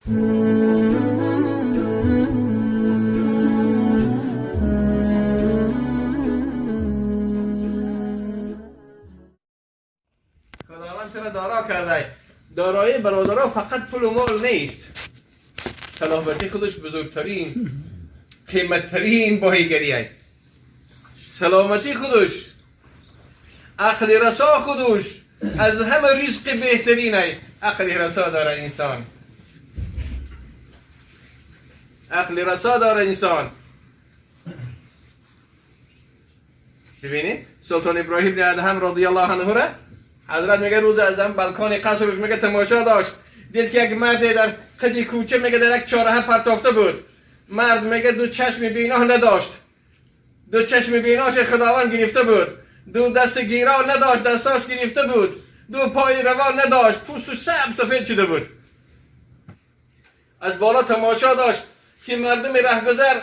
خداوند را دارا کرده. دارایی برادرها فقط پول و مال نیست، سلامتی خودش بزرگترین قیمتترین باهیگریه. سلامتی خودش، عقل رسا خودش از همه رزق بهترینه. عقل رسا داره انسان، عقل رسا داره انسان. ببینید سلطان ابراهیم بن ادهم رضی الله عنه را حضرت میگه روز ازم بالکن قصرش میگه تماشا داشت، دید که یک مرد در قدی کوچه میگه در یک چهارراه پرتافته بود. مرد میگه دو چشم بینا نداشت، دو چشم بیناش خداوند گرفته بود، دو دست گیرا نداشت، دستاش گرفته بود، دو پای روان نداشت، پوستش سفید شده بود. از بالا تماشا داشت که مردم رهگذر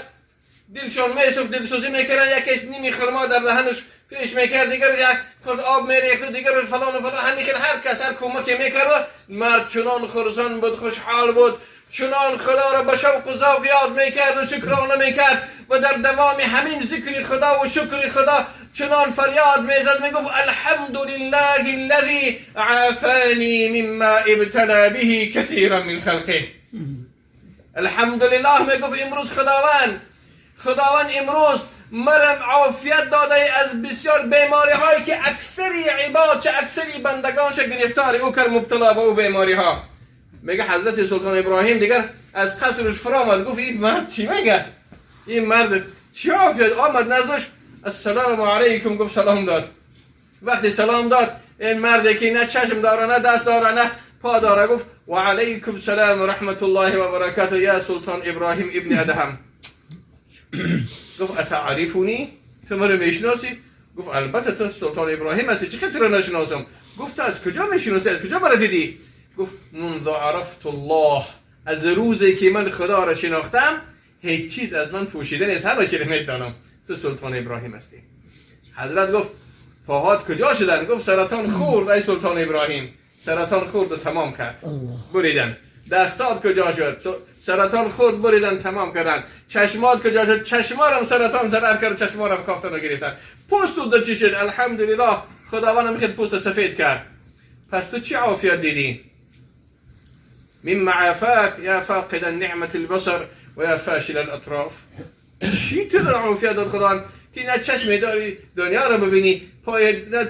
دلشون میسوخت، دلسوزی میکردن، یکیش نیمی خرما در دهنش پیش میکرد، دیگر یک خود آب میریخت، دیگر فلان و فلان، همین هر کس هر کمکی میکرد. مرد چنان خرسان بود، خوشحال بود، چنان خدا را به شوق و ذوق یاد میکرد و شکرانه میکرد و در دوام همین ذکر خدا و شکر خدا چنان فریاد میزد، میگفت الحمدلله الذی عافانی مما ابتلا به کثیرا من خلقه. الحمدلله میگفت امروز خداوند امروز مرا عافیت داده از بسیار بیماری هایی که اکثری عباد چه اکثری بندگانش گرفتار او کر مبتلا به او بیماری ها. میگه حضرت سلطان ابراهیم دیگر از قصرش فرامد، گفت این مرد چی میگه؟ این مرد چی عافیت آمد نزدش؟ السلام علیکم، گفت سلام داد. وقتی سلام داد این مرد که نه چشم داره نه دست داره نه پا داره، گفت و علیکم سلام و رحمت الله و برکاته یا سلطان ابراهیم ابن ادهم. گفت اتعرفونی؟ تو مرا میشناسی؟ گفت البته تو سلطان ابراهیم هستی، چه خاطر نشناسم؟ گفت از کجا میشناسی؟ از کجا مرا دیدی؟ گفت منذ عرفت الله، از روزی که من خدا را شناختم هیچ چیز از من پوشیده نیست، همه چیز میدانم تو سلطان ابراهیم هستی. حضرت گفت پاهات کجا شدن؟ گفت سرطان خورد ای سلطان ابراهیم، سرطان خورد و تمام کرد، بریدن. دستات کجا شد؟ سرطان خورد بریدن تمام کردن. چشمات کجا شد؟ چشمارم سرطان ضرر کرد، چشمارم کافتن و گرفتن. پوست تو چی شد؟ الحمدلله خداوند میخواد پوست سفید کرد. پس تو چی عافیت دیدی؟ مما عافاک یا فاقد نعمة البصر و یا فاشل الاطراف. چی تو در عافیت داد خداوند که نه چشم داری دنیا رو ببینی،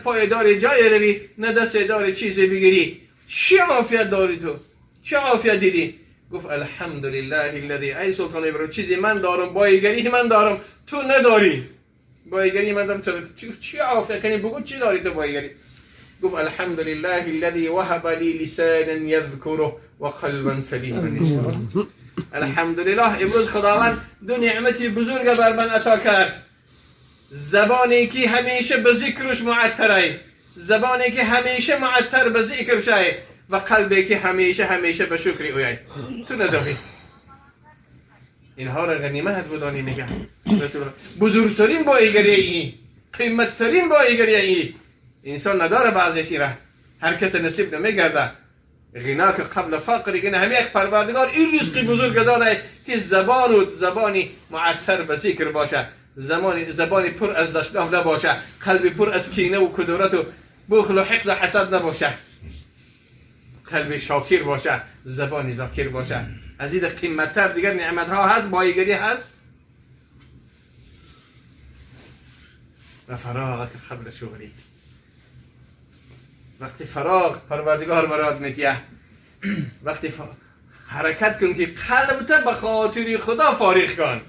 پای داری جای روی، نه دست داری چیزی بگیری؟ چی عافیت داری تو؟ چه عافیت دیدی؟ گفت الحمدلله الذی، ای سلطان ابراهیم چیزی من دارم، بایگری من دارم تو نداری. بایگری من دارم تو چی عافیت کنی؟ بگو چی داری تو بایگری؟ گفت الحمدلله الذی وهب لی لسانا یذکره و قلبا سلیما یشکره. الحمدلله امروز خداوند دو نعمتی بزرگ بر من عطا کرد. زبانی که همیشه به ذکرش معطره، زبانی که همیشه معطر به ذکر شه، و قلبی که همیشه به شکر اویی. تو نداری. اینها را غنیمت بدانی. میگه بزرگترین بایگری ای، قیمتترین بایگری ای انسان نداره. بعضیش را هر کس نصیب نمیگرده. غنا که قبل فقر، گنه همه یک پروردگار این رزق بزرگ داده که زبانی معطر به ذکر باشه، زبانی پر از دشنام نباشه، قلبی پر از کینه و کدورت و بخل و حقد و حسد نباشه، قلب شاکر باشه، زبان ذاکر باشه. از این قیمتتر دیگر نعمت ها هست، بایگری هست. و فراغت قبل شغلی، وقتی فراغ پروردگار مراد میتیه، وقتی حرکت کن که قلبت به خاطر خدا فارغ کن.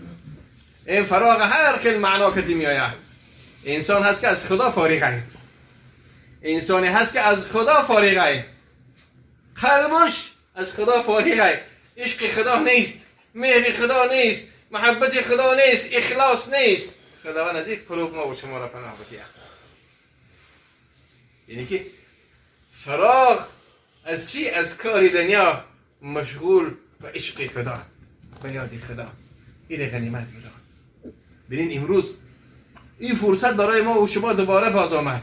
این فراغ هر خیل معنا کتی میآید. انسان هست که از خدا فارغه، انسانی هست که از خدا فارغه، قلبش از خدا فارغه، عشق خدا نیست، مهر خدا نیست، محبت خدا نیست، اخلاص نیست. خداوند از یک قلوب ما و شما را پناه بده. یعنی که فراغ از چی؟ از کار دنیا، مشغول به عشق خدا، به یاد خدا. این غنیمت بدان. ببین امروز این فرصت برای ما و شما دوباره باز آمد.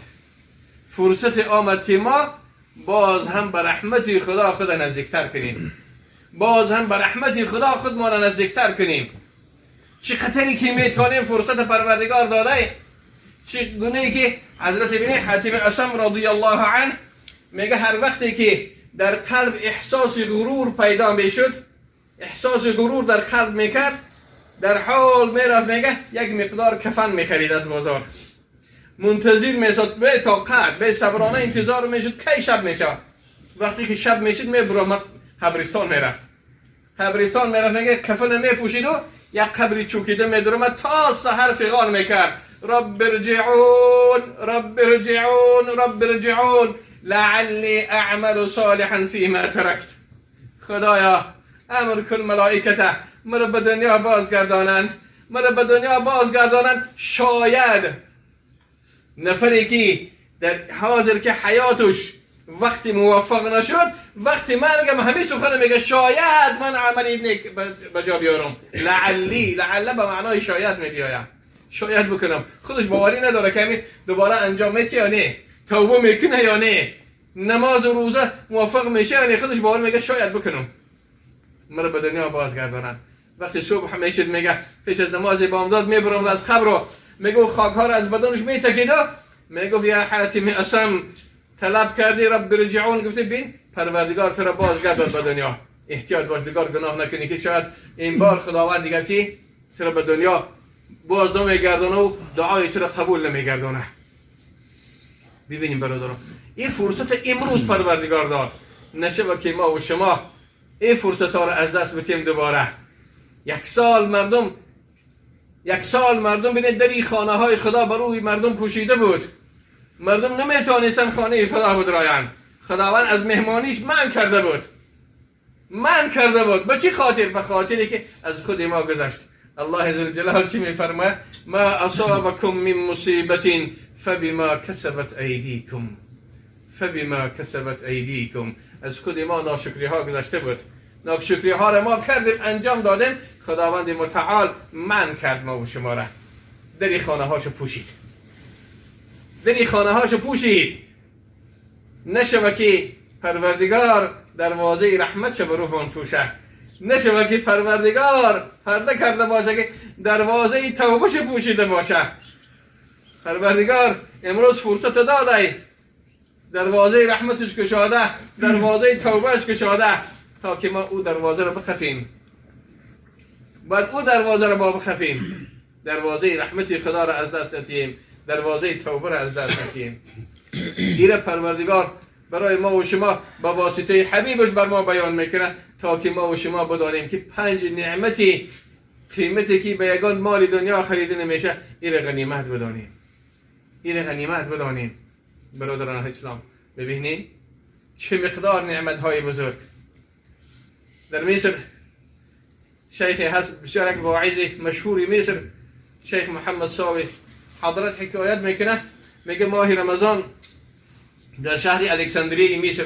فرصت آمد که ما باز هم به رحمت خدا نزدیکتر کنیم. باز هم به رحمت خدا خود ما را نزدیکتر کنیم. چه خطری که میتونیم فرصت پروردگار داده، چه گناهی که حضرت ابن حاتم اصم رضی الله عنه میگه هر وقتی که در قلب احساس غرور پیدا میشد، احساس غرور در قلب میکرد، در حال میرفت میگه یک مقدار کفن میخرید از بازار، منتظر میشد، به طاقت به صبرانه انتظار میشد کی شب میشه. وقتی که شب میشد میبرد قبرستان میرفت، قبرستان میرفت میگه کفن میپوشید و یک قبری چوکیده میدرمد تا سحر فغان میکرد رب ارجعون رب ارجعون رب ارجعون لعلی اعمل صالحا فيما ترکت. خدایا امر کن ملائکته مرا به دنیا بازگردانند، مرا به دنیا بازگردانند، شاید نفری که در حاضر که حیاتش وقتی موفق نشد، وقتی مرگم همین سخن میگه شاید من عملی نیک به جا بیارم. لعلی، لعله به معنای شاید میگه، شاید بکنم. خودش باوری نداره که همین دوباره انجام میده یا نه، توبه میکنه یا نه، نماز و روزه موفق میشه یا نه، خودش باور میگه شاید بکنم، مرا به دنیا بازگردانن. وقتی صبح میشد میگه پیش از نماز بامداد میبرم از قبر رو، میگه خاک ها را از بدنش میتکیده، میگه یا حاتم اصم طلب کردی رب رجعون، گفته بین پروردگار تو را بازگردان به دنیا، احتیاط باش دیگر گناه نکنی که شاید این بار خداوند دیگر چی تو را به دنیا باز نمیگردونه و دعای تو را قبول نمیگردونه. ببینیم برادران، این فرصت امروز پروردگار داد، نشه که ما و شما این فرصت ها را از دست بدیم دوباره. یک سال مردم بینید در این خانه های خدا بروی مردم پوشیده بود، مردم نمیتونستن خانه خدا بدرایند، خداوند از مهمانیش منع کرده بود. به چی خاطر؟ به خاطری که از خود ما گذشت. الله عزوجل چی میفرماید؟ ما اصابکم من مصیبت فبما کسبت ایدیکم. از خود ما ناشکری ها گذشته بود، ناشکری ها را ما کردیم، انجام دادیم، خداوند متعال منع کرد ما و شما را. دری خانه هاشو پوشید، نشوه که پروردگار دروازه رحمت شو روحان پوشه، نشوه که پروردگار پرده کرده باشه که دروازه توبه شو پوشیده باشه. پروردگار امروز فرصت داده، دروازه رحمتش گشاده، دروازه توبهش گشاده، تا که ما او دروازه رو بخفیم. بعد او دروازه رو با بخفیم، دروازه رحمت خدا رو از دست ندیم، دروازه توبه رو از دست ندیم. ایره پروردگار برای ما و شما با واسطه حبیبش بر ما بیان میکنه تا که ما و شما بدانیم که 5 نعمتی قیمتی که به یگان مال دنیا خریده نمیشه، ایره غنیمت بدانیم. برادران اسلام، ببینید چه مقدار نعمت های بزرگ در مصر. شیخ هست بسیار یک واعظ مشهوری مصر، شیخ محمد صاوی، حضرت حکایت میکنه، میگه ماه رمضان در شهر الکساندری مصر،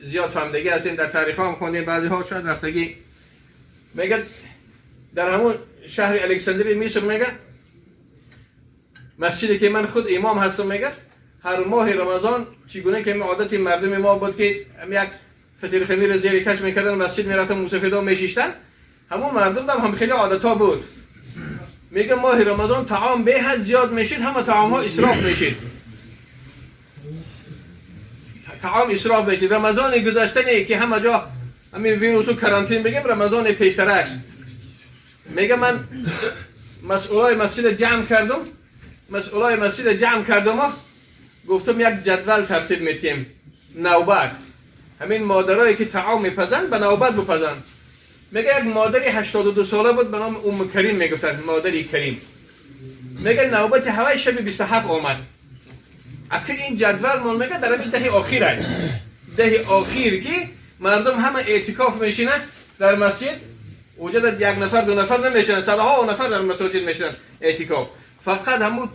زیاد فهمدگی هستین در تاریخ ها هم خوندین، بعضی ها شاید رفتگی، میگه در همون شهر الکساندری مصر، میگه مسجدی که من خود امام هستم، میگه هر ماه رمضان چگونه که عادت مردم ما بود که یک فطیر خمیر زیر کش میکردن، مسجد میرفتن، موسفیدا میشیشتن، همون مردم هم خیلی عادت ها بود. میگه ماه رمضان طعام به حد زیاد میشید، همه طعام ها اسراف میشید، طعام اسراف میشید. رمضان گذشته نه که همه جا همین ویروس و کرانتین بگیم، رمضان پیشترش میگه من مسئولای مسجد جمع کردم، گفتم یک جدول ترتیب میتیم، نوبت همین مادرایی که طعام میپزن به نوبت بپزن. میگه یک مادری 82 ساله بود به نام ام کریم میگفتن، مادری کریم. میگه نوبت هوای شب 27 آمد. اکل این جدول من میگه در همین دهه آخیر که مردم همه اعتکاف میشینن در مسجد، وجود یک نفر 2 نفر نمیشینن، صدها نفر در مساجد میشینن اعتکاف. فقط همون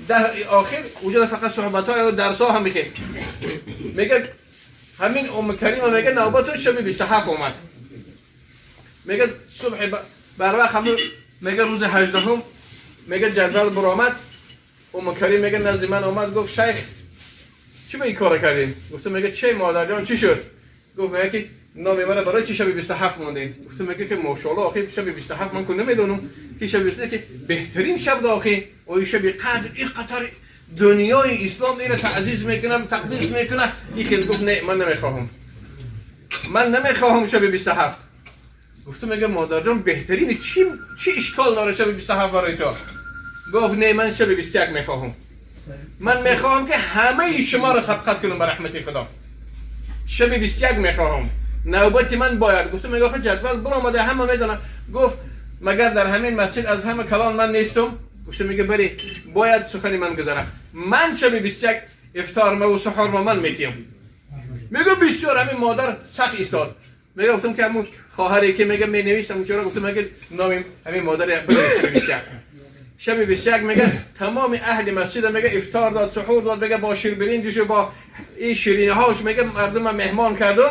ده آخر وجود فقط صحبت های و درس ها هم میخید. میگه همین ام کریم میگه نوبت شب 27 اومد. میگه صبح بر وقت همون میگه روز 18 میگه جدول برآمد. ام کریم میگه نزد من اومد، گفت شیخ چی به این کار کردیم؟ گفتم میگه چه مادر جان چی شد؟ گفت میگه که نام من برای چی شب 27 موندین؟ گفتم میگه که ماشاءالله آخه شب 27 من که نمیدونم که شب 27 که بهترین شب داخل و شب قدر این قطر دنیای اسلام اینو تعزیز میکنم تقدیس میکنه. این گفت نه من نمیخواهم، من نمیخواهم شب 27. گفتم میگه مادر جان بهترین چی اشکال داره شب 27 برای تو؟ گفت نه من شب 21 میخواهم. من میخواهم که همه شما را سبقت کنم به رحمت خدا. شب 21 میخواهم، نوبت من باید. گفتم میگه آخه جدول برآمده همه میدونن. گفت مگر در همین مسجد از همه کلان من نیستم؟ گفتم میگه بری باید سخنی من گذره. من شب 21 افطار ما و سحور ما من میتیم. میگه بسیار. همین مادر سخت ایستاد. میگه گفتم که همون خواهری که میگه می نوشتم چرا؟ گفتم میگه نام همین مادر شب 21. شب 21 میگه تمام اهل مسجد میگه افطار داد سحور داد، میگه با شیربرین دوش با این شیرینی هاش میگه مردم مهمان کرد و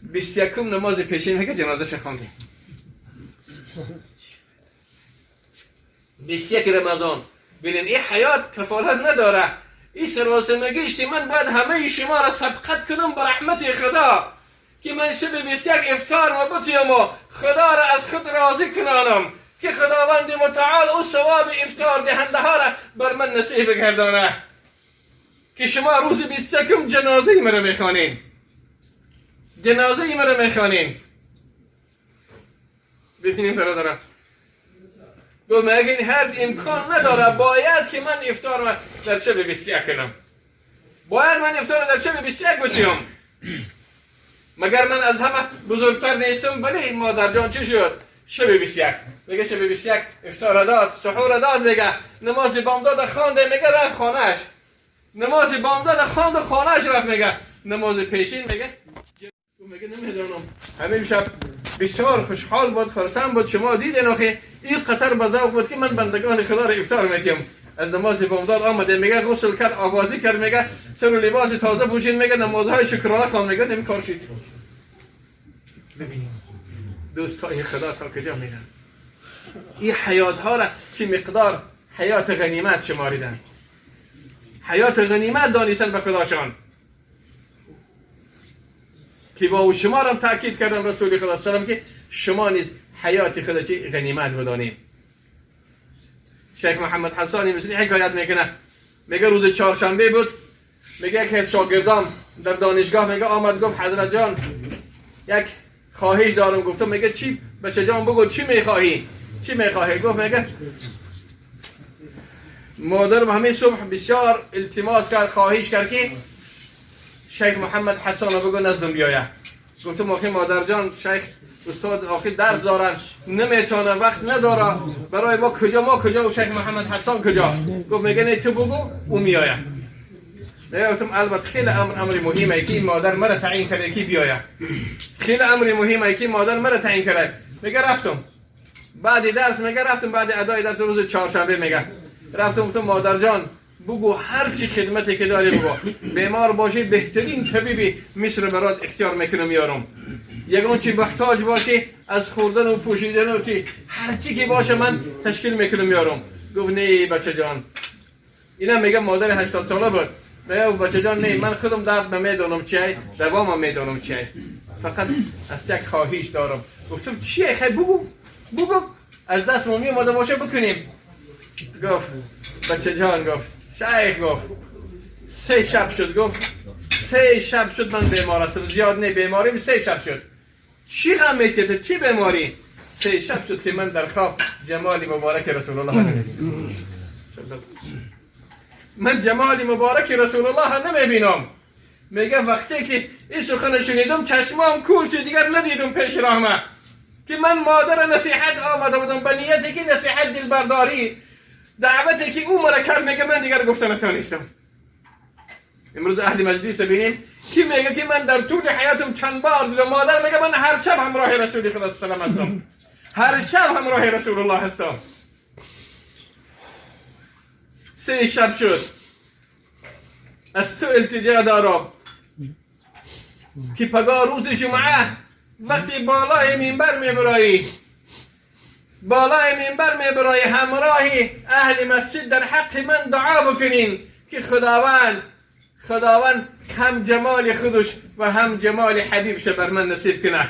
21 نماز پیشین میگه جنازه ش خواندیم. 21 رمضان. ببین این حیات کفالت نداره. این سراسمگیشتی من باید همه شما را سبقت کنم به رحمت خدا که من شب 21 افطار ما بتیم و خدا را از خود راضی کنانم که خداوند متعال او ثواب افطار دهنده ها را بر من نصیب گردانه که شما روز 21 جنازه مرا میخوانین. جنازه مرا میخوانین. ببینیم برادران، گفت مگه هر امکان نداره باید که من افطار ما در شب 21 کنم. باید من افطار در شب 21 بتیم. مگر من از همه بزرگتر نیستم؟ بله مادر جان چی شد؟ شب 21 میگه شب 21 افطار داد سحور داد، میگه نماز بامداد خوانده، میگه رفت خانهش. نماز بامداد خواند و خانهش رفت. میگه نماز پیشین میگه نمیدونم. همین شب بسیار خوشحال بود، خرسند بود. شما دیدین آخه این قطر بذوق بود که من بندگان خدا را افطار میتیم. از نماز بامداد آمده، میگه غسل کرد، آوازی کرد، میگه سر و لباس تازه پوشید، میگه نمازهای شکرانه خواند. میگه نمی کار شید. ببینیم دوستای خدا تا کجا میرن. این حیات ها را چه مقدار حیات غنیمت شماریدن. حیات غنیمت دانستن به خداشان که با شما را تاکید کردن رسول خدا صلی الله علیه و آله که شما نیز حیات خدا چی غنیمت بدانید. شیخ محمد حسانی مثلی حکایت میکنه، میگه روز چهارشنبه بود، میگه که شاگردام در دانشگاه میگه آمد گفت حضرت جان یک خواهش دارم. گفتم میگه چی بچه جان بگو چی میخواهی؟ چی میخواهی؟ گفت میگه مادرم همین صبح بسیار التماس کرد، خواهش کرد که شیخ محمد حسان رو بگو نزدم بیایه. گفتم آخه مادر جان شیخ استاد آخه درس دارن نمیتونه، وقت نداره برای ما کجا و شیخ محمد حسان کجا؟ گفت میگه نه تو بگو او میایه. گفتم البته خیلی امر مهمه که مادر مرا تعیین کرده که بیایه. خیلی امر مهمه که مادر مرا تعیین کرده. میگه رفتم بعد درس، میگه رفتم بعد ادای درس روز چهارشنبه، میگه رفتم گفتم مادر جان بگو هر چی خدمتی که داری بگو، بیمار باشی بهترین طبیبی مصر برات اختیار میکنم یارم. یگان چی محتاج باشی از خوردن و پوشیدن و چی هر چی که باشه من تشکیل میکنم یارم. گفت نه بچه جان. اینا میگه مادر 80 ساله بود. میگه بچه جان نه من خودم درد نمیدونم چیه، دوام میدونم چیه، فقط از یک خواهش دارم. گفتم چیه؟ خیلی بگو از دست ما میومده باشه بکنیم. گفت بچه جان، گفت شیخ، گفت 3 شب شد، گفت 3 شب شد من بیمار هستم، زیاد نه بیماریم 3 شب شد. چی غم میتیته؟ چی بیماری؟ 3 شب شد که من در خواب جمال مبارک رسول الله نمیبینم. من جمال مبارک رسول الله نمیبینم. میگه وقتی که این سخن شنیدم چشمام کور شد، دیگر ندیدم پیش راه که من مادر نصیحت آمده بودم به نیتی که نصیحت دلبرداری دعوتی که او مرا کرد. میگه من دیگر گفتن نتونستم. امروز اهل مجلس ببینیم کی میگه که من در طول حیاتم چند بار دیدم مادر میگه من هر شب همراه رسول خدا صلی الله علیه و هستم، هر شب همراه رسول الله هستم. 3 شب شد از تو التجا دارم که پگاه روز جمعه وقتی بالای منبر میبرایی، بالای منبر میبرایی همراهی اهل مسجد در حق من دعا بکنین که خداوند هم جمال خودش و هم جمال حبیبش بر من نصیب کنه.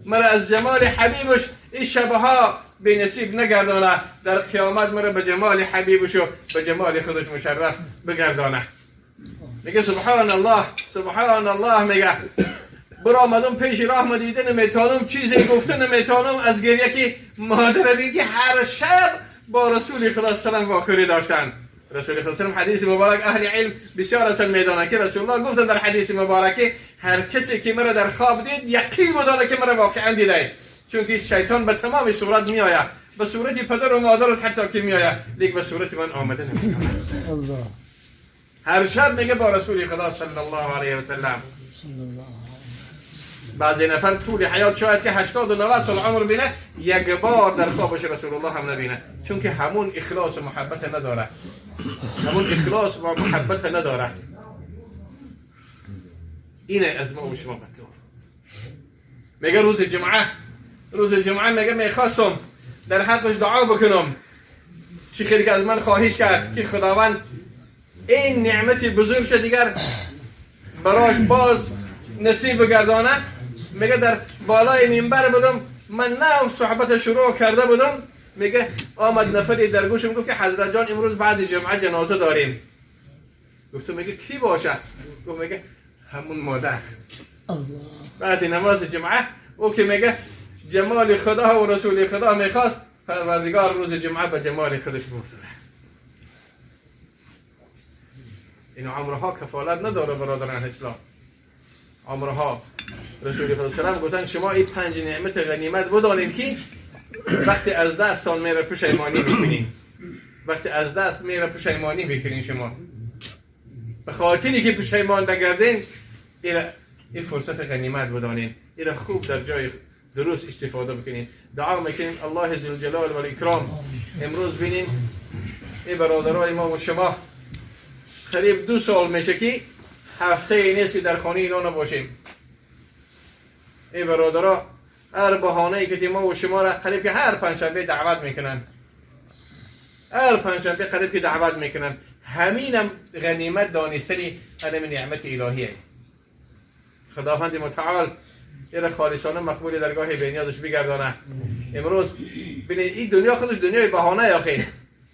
مرا از جمال حبیبش این شبها به نصیب نگردانه، در قیامت مرا به جمال حبیبش و به جمال خودش مشرف بگردانه. میگه سبحان الله سبحان الله. میگه برآمدم پیش راه مدیده نمیتانم چیزی گفته نمیتانم از گریه که مادر میگه هر شب با رسول خدا سلام واخری داشتن. رسول خدا سلام حدیث مبارک اهل علم بسیار اصل میدانه که رسول الله گفتن در حدیث مبارکه هر کسی که مرا در خواب دید یقین بدانه که مرا واقعا دیده، چون که شیطان به تمام صورت میآید، به صورت پدر و مادرت حتی که میآید، لیک به صورت من آمده نمیکنه. الله هر شب میگه با رسول خدا صلی الله علیه و سلم. بعضی نفر طول حیات شاید که 80 و 90 سال عمر بینه، یک بار در خوابش رسول الله هم نبینه، چون که همون اخلاص و محبت نداره، همون اخلاص و محبت نداره. اینه از ما و شما بطور. میگه روز جمعه میگه میخواستم در حقش دعا بکنم، چی خیلی که از من خواهش کرد که خداوند این نعمتی بزرگ شد دیگر براش باز نصیب گردانه. میگه در بالای منبر بودم، من نه صحبت شروع کرده بودم، میگه آمد نفری در گوشم گفت که حضرت جان امروز بعد جمعه جنازه داریم. گفتم میگه کی باشه؟ گفت میگه همون مادر. بعد نماز جمعه او که میگه جمال خدا و رسول خدا میخواست، پروردگار روز جمعه به جمال خودش برده. این عمرها کفالت نداره برادران اسلام، عمرها. رسول خدا سلام گفتن شما این 5 نعمت غنیمت بدانید که وقتی از دستان میره پشیمانی میکنین، وقتی از دست میره پشیمانی میکنین، شما به خاطری که پشیمان نگردین این فرصت غنیمت بدانین، این خوب در جای درست استفاده بکنین. دعا میکنین الله ذوالجلال و الاکرام امروز بینین این برادرای ما و شما قریب 2 سال میشه که هفته ای نیست که در خانه اینا نباشیم. این برادرها هر بهانه‌ای که ما و شما را قریب که هر پنجشنبه دعوت میکنن، هر پنجشنبه قریب که دعوت میکنن، همینم غنیمت دانستنی علم نعمت الهیه. خداوند متعال این خالصانه مقبول درگاه بینیازش بگردانه. امروز ببینید این دنیا خودش دنیای بهانه آخه.